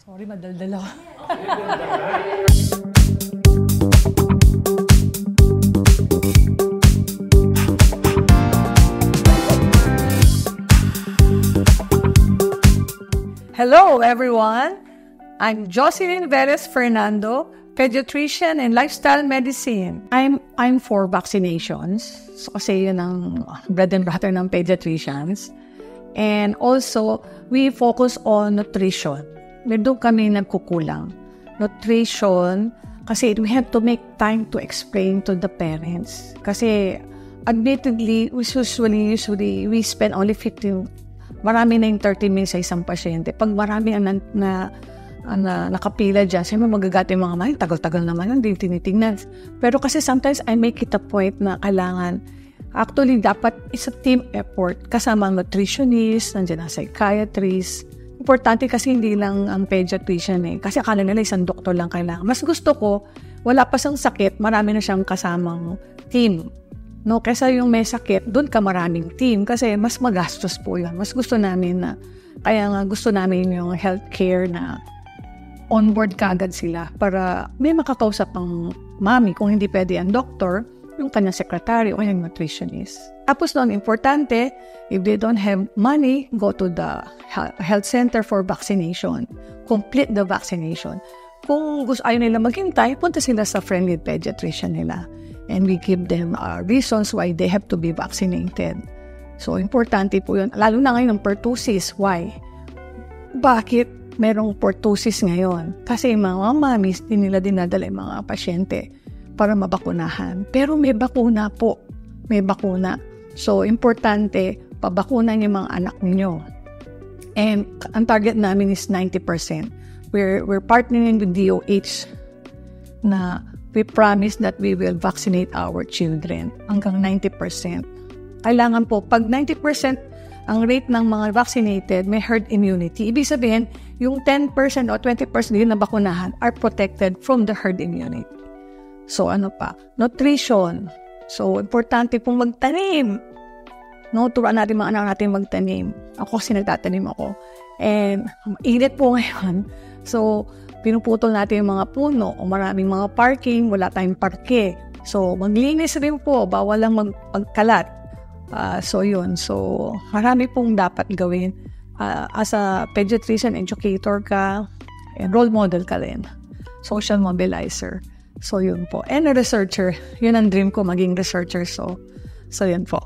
Sorry, madaldal ako. Hello, everyone. I'm Jocelyn Perez Fernando, pediatrician and lifestyle medicine. I'm for vaccinations. So, kasi yun ang bread and butter ng pediatricians. And also, we focus on nutrition. Doon kami nagkukulang. Nutrition, kasi we have to make time to explain to the parents. Kasi, admittedly, usually, we spend only 15, marami na yung 30 minutes sa isang pasyente. Pag marami ang nakapila dyan, siyempre magagati yung mga mahin, tagal-tagal naman, hindi tinitingnan. Pero kasi sometimes I make it a point na kailangan, actually dapat it's a team effort, kasama ang nutritionist, nandiyan ang psychiatrist. Importante kasi hindi lang ang pediatrician kasi akala nila isang doktor lang kailangan. Mas gusto ko, wala pa siyang sakit, marami na siyang kasamang team. No, kaysa yung may sakit, doon ka maraming team kasi mas magastos po yun. Mas gusto namin na, kaya nga gusto namin yung healthcare na onboard kagad sila para may makakausap ang mami kung hindi pwede ang doctor, yung kanyang secretary o yung nutritionist. Tapos noon, importante, if they don't have money, go to the health center for vaccination. Complete the vaccination. Kung gusto ayaw nila maghintay, punta sila sa friendly pediatrician nila. And we give them reasons why they have to be vaccinated. So, importante po yun. Lalo na ngayon ng pertussis. Why? Bakit merong pertussis ngayon? Kasi mga mamis, din nila dinadala yung mga pasyente para mabakunahan. Pero may bakuna po. May bakuna. So, importante, pabakunan yung mga anak ninyo. And ang target namin is 90%. We're partnering with DOH na we promise that we will vaccinate our children hanggang 90%. Kailangan po, pag 90% ang rate ng mga vaccinated, may herd immunity. Ibig sabihin, yung 10% o 20% din na bakunahan are protected from the herd immunity. So, ano pa? Nutrition. So, importante pong magtanim. No, turuan natin mga anak natin magtanim. Ako kasi nagtatanim ako. And, init po ngayon. So, pinuputol natin yung mga puno o maraming mga parking, wala tayong parke. So, maglinis rin po, bawal lang magkalat. So, yun. So, marami pong dapat gawin. As a pediatrician, educator ka, and role model ka rin. Social mobilizer. So, yun po. And a researcher. Yun ang dream ko, maging researcher. So yun po.